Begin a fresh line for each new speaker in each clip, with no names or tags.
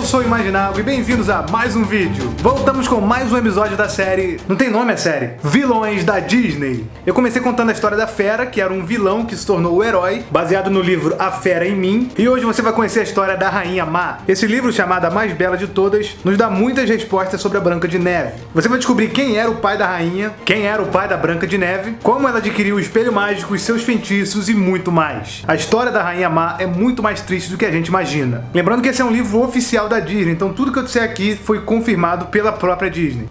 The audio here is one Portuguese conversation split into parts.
sou o Imaginável e bem-vindos a mais um vídeo. Voltamos com mais um episódio da série... Não tem nome a série? Vilões da Disney. Eu comecei contando a história da Fera, que era um vilão que se tornou o herói, baseado no livro A Fera em Mim. E hoje você vai conhecer a história da Rainha Má. Esse livro, chamado A Mais Bela de Todas, nos dá muitas respostas sobre a Branca de Neve. Você vai descobrir quem era o pai da rainha, quem era o pai da Branca de Neve, como ela adquiriu o espelho mágico, os seus feitiços e muito mais. A história da Rainha Má é muito mais triste do que a gente imagina. Lembrando que esse é um livro oficial da Disney, então tudo que eu disser aqui foi confirmado pela própria Disney.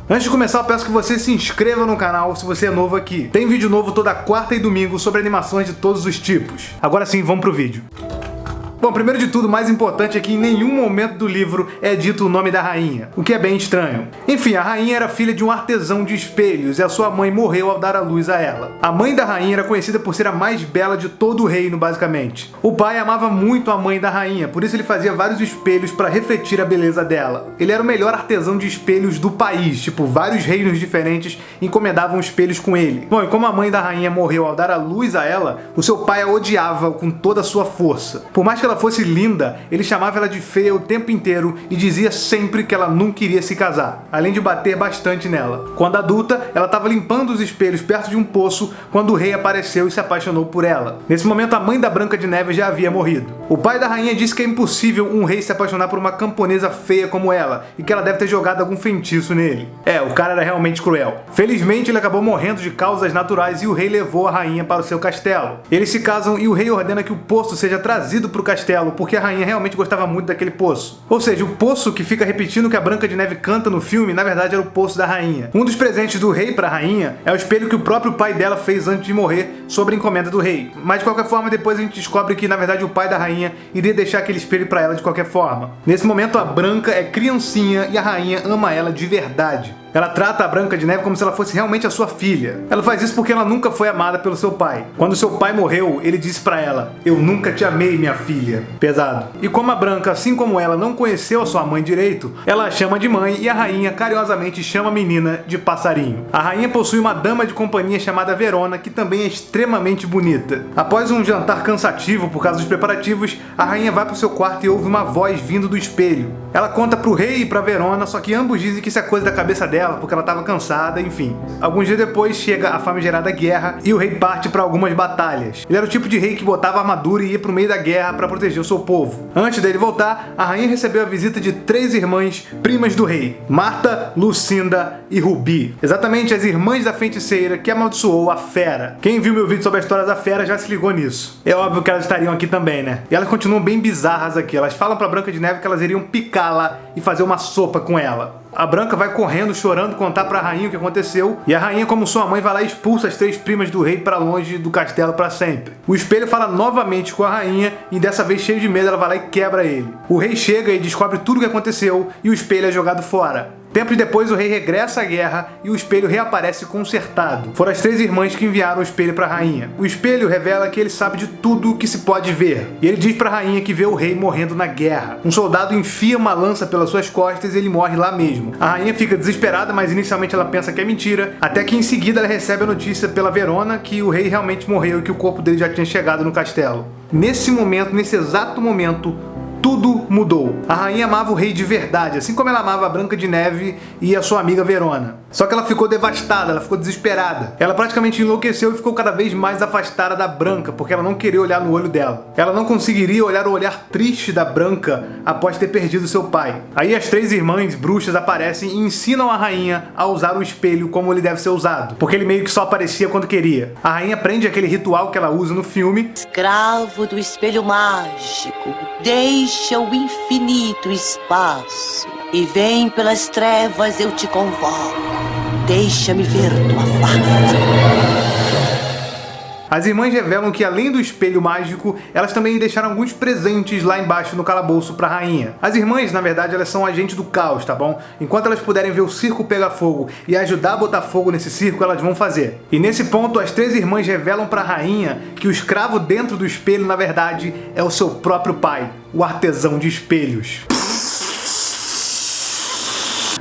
Antes de começar, eu peço que você se inscreva no canal se você é novo aqui. Tem vídeo novo toda quarta e domingo sobre animações de todos os tipos. Agora sim, vamos pro vídeo. Bom, primeiro de tudo, o mais importante é que em nenhum momento do livro é dito o nome da rainha, o que é bem estranho. Enfim, a rainha era filha de um artesão de espelhos e a sua mãe morreu ao dar à luz a ela. A mãe da rainha era conhecida por ser a mais bela de todo o reino, basicamente. O pai amava muito a mãe da rainha, por isso ele fazia vários espelhos para refletir a beleza dela. Ele era o melhor artesão de espelhos do país, tipo, vários reinos diferentes encomendavam espelhos com ele. Bom, e como a mãe da rainha morreu ao dar à luz a ela, o seu pai a odiava com toda a sua força. Por mais que ela fosse linda, ele chamava ela de feia o tempo inteiro e dizia sempre que ela não queria se casar, além de bater bastante nela. Quando adulta, ela estava limpando os espelhos perto de um poço quando o rei apareceu e se apaixonou por ela. Nesse momento, a mãe da Branca de Neve já havia morrido. O pai da rainha disse que é impossível um rei se apaixonar por uma camponesa feia como ela e que ela deve ter jogado algum feitiço nele. O cara era realmente cruel. Felizmente, ele acabou morrendo de causas naturais e o rei levou a rainha para o seu castelo. Eles se casam e o rei ordena que o poço seja trazido para o castelo porque a rainha realmente gostava muito daquele poço. Ou seja, o poço que fica repetindo o que a Branca de Neve canta no filme, na verdade era o poço da rainha. Um dos presentes do rei para a rainha é o espelho que o próprio pai dela fez antes de morrer sobre encomenda do rei. Mas de qualquer forma, depois a gente descobre que na verdade o pai da rainha iria deixar aquele espelho para ela de qualquer forma. Nesse momento, a Branca é criancinha e a rainha ama ela de verdade. Ela trata a Branca de Neve como se ela fosse realmente a sua filha. Ela faz isso porque ela nunca foi amada pelo seu pai. Quando seu pai morreu, ele disse pra ela: "Eu nunca te amei, minha filha." Pesado. E como a Branca, assim como ela, não conheceu a sua mãe direito, ela a chama de mãe e a rainha carinhosamente chama a menina de passarinho. A rainha possui uma dama de companhia chamada Verona, que também é extremamente bonita. Após um jantar cansativo por causa dos preparativos, a rainha vai pro seu quarto e ouve uma voz vindo do espelho. Ela conta pro rei e pra Verona, só que ambos dizem que isso é coisa da cabeça dela, porque ela estava cansada, enfim. Alguns dias depois chega a famigerada guerra e o rei parte para algumas batalhas. Ele era o tipo de rei que botava armadura e ia pro meio da guerra para proteger o seu povo. Antes dele voltar, a rainha recebeu a visita de 3 irmãs primas do rei: Marta, Lucinda e Rubi. Exatamente as irmãs da feiticeira que amaldiçoou a Fera. Quem viu meu vídeo sobre a história da Fera já se ligou nisso. É óbvio que elas estariam aqui também, né? E elas continuam bem bizarras aqui. Elas falam pra Branca de Neve que elas iriam picá-la e fazer uma sopa com ela. A Branca vai correndo, chorando, contar pra rainha o que aconteceu. E a rainha, como sua mãe, vai lá e expulsa as 3 primas do rei pra longe do castelo pra sempre. O espelho fala novamente com a rainha e dessa vez, cheio de medo, ela vai lá e quebra ele. O rei chega e descobre tudo o que aconteceu e o espelho é jogado fora. Tempos depois, o rei regressa à guerra e o espelho reaparece consertado. Foram as 3 irmãs que enviaram o espelho para a rainha. O espelho revela que ele sabe de tudo o que se pode ver. E ele diz para a rainha que vê o rei morrendo na guerra. Um soldado enfia uma lança pelas suas costas e ele morre lá mesmo. A rainha fica desesperada, mas inicialmente ela pensa que é mentira, até que em seguida ela recebe a notícia pela Verona que o rei realmente morreu e que o corpo dele já tinha chegado no castelo. Nesse momento, nesse exato momento, tudo mudou. A rainha amava o rei de verdade, assim como ela amava a Branca de Neve e a sua amiga Verona. Só que ela ficou devastada, ela ficou desesperada. Ela praticamente enlouqueceu e ficou cada vez mais afastada da Branca, porque ela não queria olhar no olho dela. Ela não conseguiria olhar o olhar triste da Branca após ter perdido seu pai. Aí as 3 irmãs bruxas aparecem e ensinam a rainha a usar o espelho como ele deve ser usado, porque ele meio que só aparecia quando queria. A rainha aprende aquele ritual que ela usa no filme.
Escravo do espelho mágico, deixa o infinito espaço e vem pelas trevas, eu te convoco. Deixa-me ver tua face.
As irmãs revelam que, além do espelho mágico, elas também deixaram alguns presentes lá embaixo no calabouço pra rainha. As irmãs, na verdade, elas são agentes do caos, tá bom? Enquanto elas puderem ver o circo pegar fogo e ajudar a botar fogo nesse circo, elas vão fazer. E nesse ponto, as 3 irmãs revelam pra rainha que o escravo dentro do espelho, na verdade, é o seu próprio pai, o artesão de espelhos.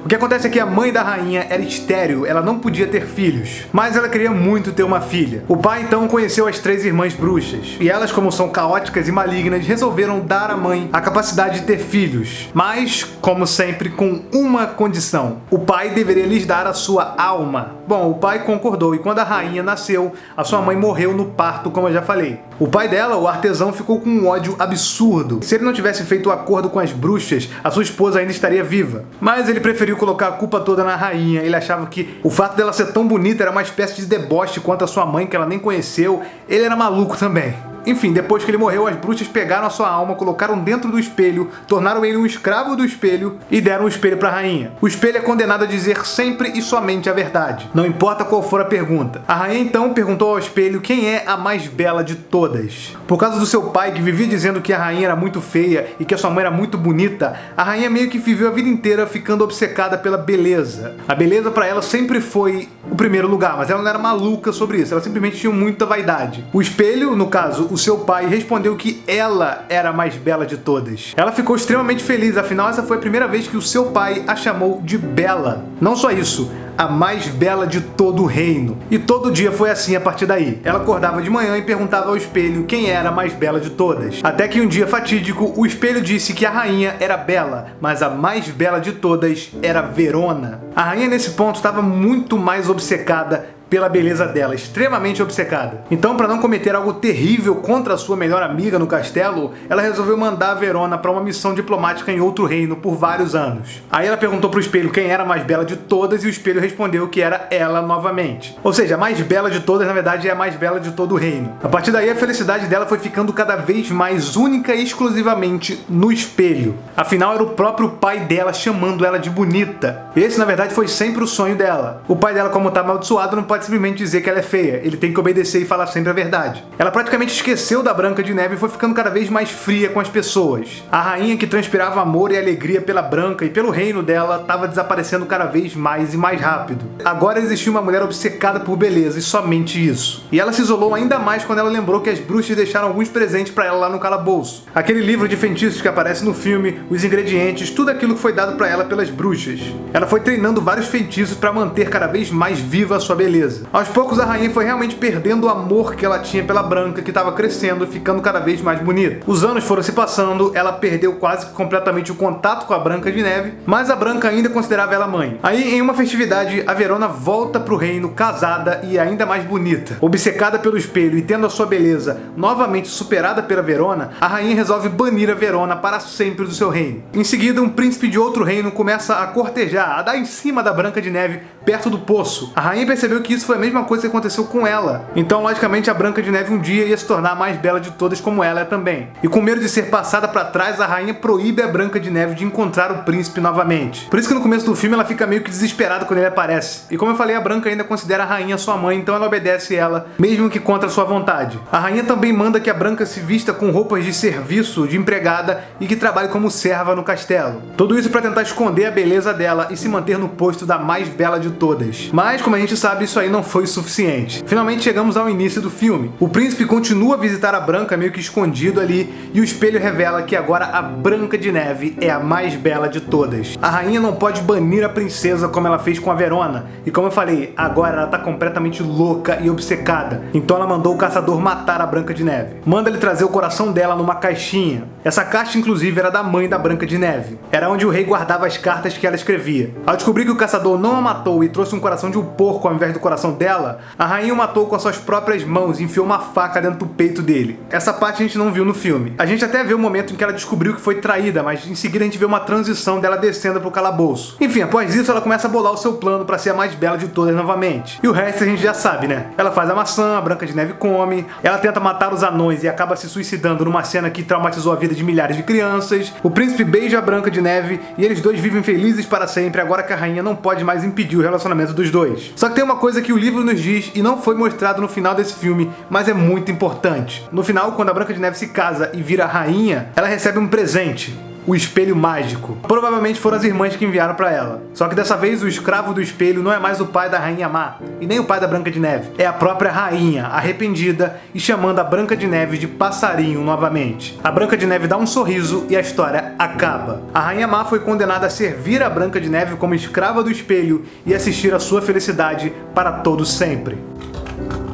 O que acontece é que a mãe da rainha era estéril, ela não podia ter filhos, mas ela queria muito ter uma filha. O pai então conheceu as 3 irmãs bruxas, e elas, como são caóticas e malignas, resolveram dar à mãe a capacidade de ter filhos, mas, como sempre, com uma condição: o pai deveria lhes dar a sua alma. Bom, o pai concordou, e quando a rainha nasceu, a sua mãe morreu no parto, como eu já falei. O pai dela, o artesão, ficou com um ódio absurdo. Se ele não tivesse feito o acordo com as bruxas, a sua esposa ainda estaria viva. Mas ele preferiu colocar a culpa toda na rainha. Ele achava que o fato dela ser tão bonita era uma espécie de deboche quanto a sua mãe, que ela nem conheceu. Ele era maluco também. Enfim, depois que ele morreu, as bruxas pegaram a sua alma, colocaram dentro do espelho, tornaram ele um escravo do espelho e deram o espelho para a rainha. O espelho é condenado a dizer sempre e somente a verdade, não importa qual for a pergunta. A rainha então perguntou ao espelho quem é a mais bela de todas. Por causa do seu pai, que vivia dizendo que a rainha era muito feia e que a sua mãe era muito bonita, a rainha meio que viveu a vida inteira ficando obcecada pela beleza. A beleza para ela sempre foi o primeiro lugar, mas ela não era maluca sobre isso, ela simplesmente tinha muita vaidade. O espelho, no caso, o seu pai, respondeu que ela era a mais bela de todas. Ela ficou extremamente feliz, afinal essa foi a primeira vez que o seu pai a chamou de bela. Não só isso, a mais bela de todo o reino. E todo dia foi assim a partir daí. Ela acordava de manhã e perguntava ao espelho quem era a mais bela de todas. Até que um dia fatídico, o espelho disse que a rainha era bela, mas a mais bela de todas era Verona. A rainha nesse ponto estava muito mais obcecada pela beleza dela, extremamente obcecada. Então, para não cometer algo terrível contra a sua melhor amiga no castelo, ela resolveu mandar a Verona para uma missão diplomática em outro reino por vários anos. Aí ela perguntou pro espelho quem era a mais bela de todas e o espelho respondeu que era ela novamente. Ou seja, a mais bela de todas, na verdade, é a mais bela de todo o reino. A partir daí, a felicidade dela foi ficando cada vez mais única e exclusivamente no espelho. Afinal, era o próprio pai dela chamando ela de bonita. Esse, na verdade, foi sempre o sonho dela. O pai dela, como tá amaldiçoado, não pode simplesmente dizer que ela é feia, ele tem que obedecer e falar sempre a verdade. Ela praticamente esqueceu da Branca de Neve e foi ficando cada vez mais fria com as pessoas. A rainha, que transpirava amor e alegria pela Branca e pelo reino dela, estava desaparecendo cada vez mais e mais rápido. Agora existia uma mulher obcecada por beleza e somente isso. E ela se isolou ainda mais quando ela lembrou que as bruxas deixaram alguns presentes para ela lá no calabouço. Aquele livro de feitiços que aparece no filme, os ingredientes, tudo aquilo que foi dado para ela pelas bruxas. Ela foi treinando vários feitiços para manter cada vez mais viva a sua beleza. Aos poucos a rainha foi realmente perdendo o amor que ela tinha pela Branca, que estava crescendo e ficando cada vez mais bonita. Os anos foram se passando, ela perdeu quase que completamente o contato com a Branca de Neve, mas a Branca ainda considerava ela mãe. Aí, em uma festividade, a Verona volta pro reino casada e ainda mais bonita. Obcecada pelo espelho e tendo a sua beleza novamente superada pela Verona, a rainha resolve banir a Verona para sempre do seu reino. Em seguida, um príncipe de outro reino começa a cortejar, a dar em cima da Branca de Neve, perto do poço. A rainha percebeu que isso foi a mesma coisa que aconteceu com ela. Então, logicamente, a Branca de Neve um dia ia se tornar a mais bela de todas, como ela é também. E com medo de ser passada para trás, a rainha proíbe a Branca de Neve de encontrar o príncipe novamente. Por isso que no começo do filme ela fica meio que desesperada quando ele aparece. E como eu falei, a Branca ainda considera a rainha sua mãe, então ela obedece ela, mesmo que contra sua vontade. A rainha também manda que a Branca se vista com roupas de serviço, de empregada, e que trabalhe como serva no castelo. Tudo isso para tentar esconder a beleza dela e se manter no posto da mais bela de todas. Mas, como a gente sabe, isso aí não foi o suficiente. Finalmente chegamos ao início do filme. O príncipe continua a visitar a Branca meio que escondido ali, e o espelho revela que agora a Branca de Neve é a mais bela de todas. A rainha não pode banir a princesa como ela fez com a Verona, e como eu falei, agora ela tá completamente louca e obcecada. Então ela mandou o caçador matar a Branca de Neve. Manda ele trazer o coração dela numa caixinha. Essa caixa, inclusive, era da mãe da Branca de Neve. Era onde o rei guardava as cartas que ela escrevia. Ao descobrir que o caçador não a matou e trouxe um coração de um porco ao invés do coração dela, a rainha o matou com as suas próprias mãos e enfiou uma faca dentro do peito dele. Essa parte a gente não viu no filme. A gente até vê o momento em que ela descobriu que foi traída, mas em seguida a gente vê uma transição dela descendo pro calabouço. Enfim, após isso ela começa a bolar o seu plano para ser a mais bela de todas novamente. E o resto a gente já sabe, né? Ela faz a maçã, a Branca de Neve come, ela tenta matar os anões e acaba se suicidando numa cena que traumatizou a vida de milhares de crianças. O príncipe beija a Branca de Neve e eles dois vivem felizes para sempre, agora que a rainha não pode mais impedir o relacionamento dos dois. Só que tem uma coisa que o livro nos diz e não foi mostrado no final desse filme, mas é muito importante. No final, quando a Branca de Neve se casa e vira rainha, ela recebe um presente. o espelho mágico. Provavelmente foram as irmãs que enviaram pra ela. Só que dessa vez o escravo do espelho não é mais o pai da Rainha Má, e nem o pai da Branca de Neve. É a própria rainha, arrependida e chamando a Branca de Neve de passarinho novamente. A Branca de Neve dá um sorriso e a história acaba. A Rainha Má foi condenada a servir a Branca de Neve como escrava do espelho e assistir a sua felicidade para todo sempre.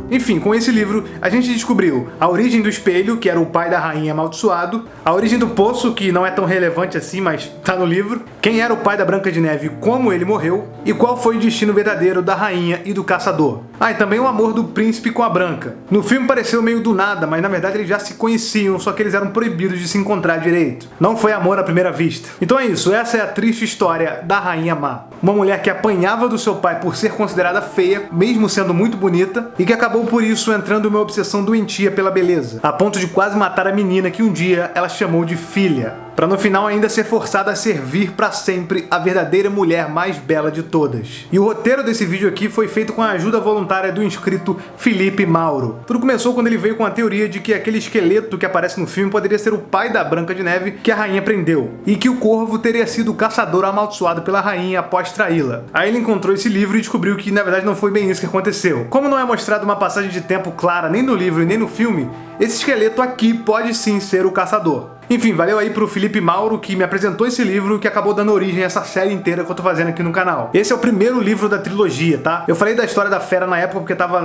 Enfim, com esse livro, a gente descobriu a origem do espelho, que era o pai da rainha amaldiçoado, a origem do poço, que não é tão relevante assim, mas tá no livro, quem era o pai da Branca de Neve e como ele morreu, e qual foi o destino verdadeiro da rainha e do caçador. Ah, e também o amor do príncipe com a Branca. No filme pareceu meio do nada, mas na verdade eles já se conheciam, só que eles eram proibidos de se encontrar direito. Não foi amor à primeira vista. Então é isso, essa é a triste história da Rainha Má. Uma mulher que apanhava do seu pai por ser considerada feia, mesmo sendo muito bonita, e que acabou por isso entrando em uma obsessão doentia pela beleza, a ponto de quase matar a menina que um dia ela chamou de filha, para no final ainda ser forçada a servir para sempre a verdadeira mulher mais bela de todas. E o roteiro desse vídeo aqui foi feito com a ajuda voluntária do inscrito Felipe Mauro. Tudo começou quando ele veio com a teoria de que aquele esqueleto que aparece no filme poderia ser o pai da Branca de Neve que a rainha prendeu, e que o corvo teria sido o caçador amaldiçoado pela rainha após traí-la. Aí ele encontrou esse livro e descobriu que na verdade não foi bem isso que aconteceu. Como não é mostrado uma passagem de tempo clara nem no livro e nem no filme, esse esqueleto aqui pode sim ser o caçador. Enfim, valeu aí pro Felipe Mauro que me apresentou esse livro que acabou dando origem a essa série inteira que eu tô fazendo aqui no canal. Esse é o primeiro livro da trilogia, tá? Eu falei da história da Fera na época porque tava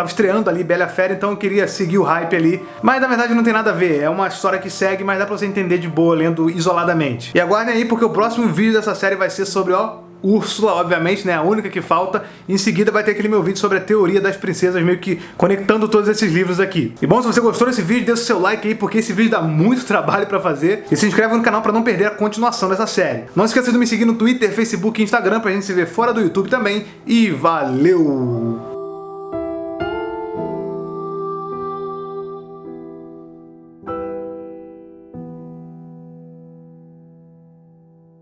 estreando ali Bela Fera, então eu queria seguir o hype ali. Mas na verdade não tem nada a ver, é uma história que segue, mas dá pra você entender de boa lendo isoladamente. E aguardem aí porque o próximo vídeo dessa série vai ser sobre, Úrsula, obviamente, né? A única que falta. Em seguida vai ter aquele meu vídeo sobre a teoria das princesas, meio que conectando todos esses livros aqui. E bom, se você gostou desse vídeo, deixa o seu like aí, porque esse vídeo dá muito trabalho pra fazer. E se inscreve no canal pra não perder a continuação dessa série. Não esqueça de me seguir no Twitter, Facebook e Instagram pra gente se ver fora do YouTube também. E valeu!